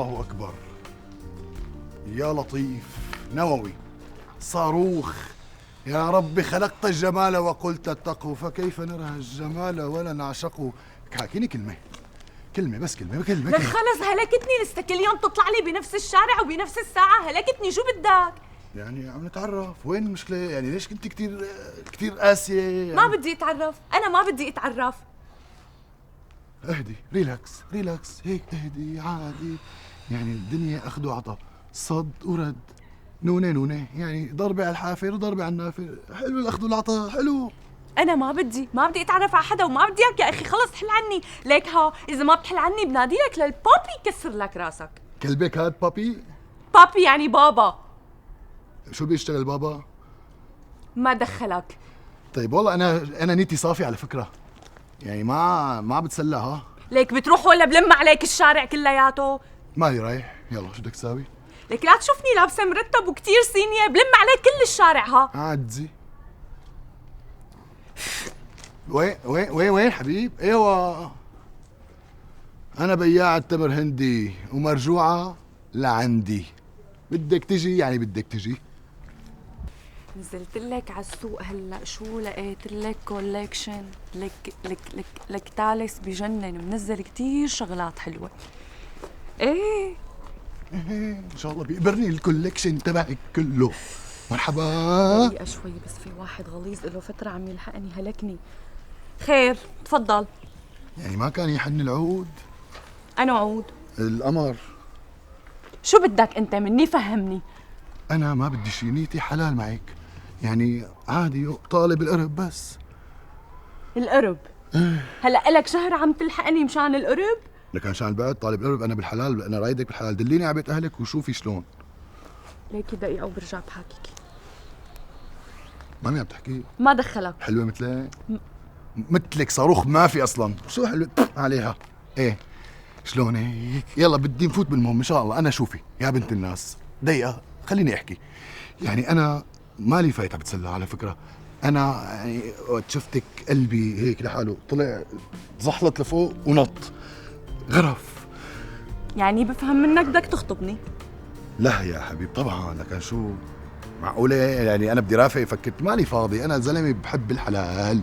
الله أكبر. يا لطيف نووي صاروخ. يا رب خلقت الجمال وقلت اتقوا، فكيف نرى الجمال ولا نعشقه. حاكيني كلمة بس كلمة. لك خلص هلكتني، لسه كل يوم تطلع لي بنفس الشارع وبنفس الساعة، هلكتني. شو بدك؟ يعني عم نتعرف، وين المشكلة؟ يعني ليش كنت كتير قاسية يعني؟ ما بدي اتعرف، أنا ما بدي اتعرف. اهدي، ريلاكس هيك، اهدي عادي. يعني الدنيا أخذ وعطا، صد ورد، نونة، يعني ضربة على الحافر وضربة على النافر. حلو الأخذ والعطا، حلو. أنا ما بدي أتعرف على حدا، وما بدي إياك يا أخي. خلص حل عني. ليك إذا ما بتحل عني بناديلك للبابي يكسر لك راسك. كلبك هاد بابي؟ بابي يعني بابا. شو بيشتغل بابا؟ ما دخلك. طيب والله أنا نيتي صافي على فكرة، يعني ما بتسلى. ها ليك بتروح ولا بلم عليك الشارع كلياته؟ مالي رايح. يلا شو بدك تساوي؟ ليك لا تشوفني لابسه مرتب وكتير صينيه، بلم عليك كل الشارع. ها عادي. وين حبيب؟ ايوه انا بياع التمر هندي ومرجوعه لعندي. بدك تجي يعني بدك تجي. نزلت لك على السوق هلا، شو لقيت لك؟ كولكشن لك تالس بجنن، منزل كتير شغلات حلوه. ايه ان شاء الله بيقبرني الكولكشن تبعك كله. مرحبا. دقيقة شوي بس، في واحد غليظ له فترة عم يلحقني، هلكني. خير تفضل. يعني ما كان يحن العود؟ أنا عود القمر. شو بدك أنت مني؟ فهمني. أنا ما بدي شي، نيتي حلال معك، يعني عادي طالب القرب بس. القرب؟ هلا إلك شهر عم تلحقني مشان القرب؟ لك عشان البعد طالب القرب. أنا بالحلال، أنا رايدك بالحلال. دليني على بيت أهلك وشوفي شلون. ليكي دقيقة وبرجع بحاكيكي. ماني عم تحكي. ما دخلك. حلوة مثلك؟ مثلك صاروخ ما في أصلا. شو حلوة عليها؟ إيه شلون هيك؟ يلا بدي نفوت بالمهم إن شاء الله. أنا شوفي يا بنت الناس، دقيقة خليني أحكي. يعني أنا مالي فايت عم بتسلى على فكرة. أنا يعني وقت شفتك قلبي هيك لحاله طلع زحلط لفوق ونط غرف. يعني بفهم منك بدك تخطبني؟ لا يا حبيب طبعا، لكن شو معقولة يعني أنا بدي رافع؟ فكرت مالي فاضي، أنا زلمة بحب الحلال.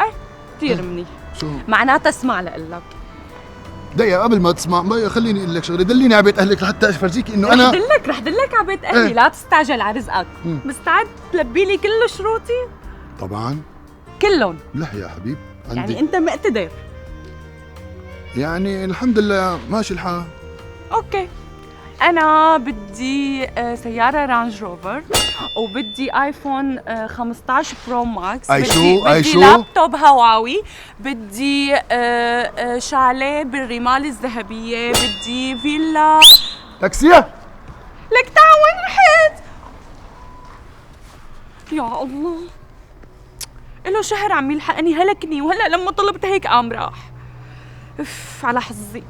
ايه كثير منيح. شو معناتها اسمع لقلك. دقيقة قبل ما تسمع خليني أقول لك شغلة. دليني على بيت أهلك لحتى أفرجيك إنه أنا رح دلك على بيت أهلي. لا تستعجل على رزقك. مستعد تلبي لي كل شروطي؟ طبعا كلهم. لا يا حبيب عندي. يعني أنت مقتدر؟ يعني الحمد لله ماشي الحال. أوكي. أنا بدي سيارة رانج روفر، وبدي آيفون 15 برو ماكس. بدي لابتوب هواوي، بدي شاليه بالرمال الذهبية، بدي فيلا. تاكسية؟ لك تعال وين رحت؟ يا الله، إله شهر عم يلحقني، هلكني. وهلأ لما طلبت هيك قام راح. اف على حظي.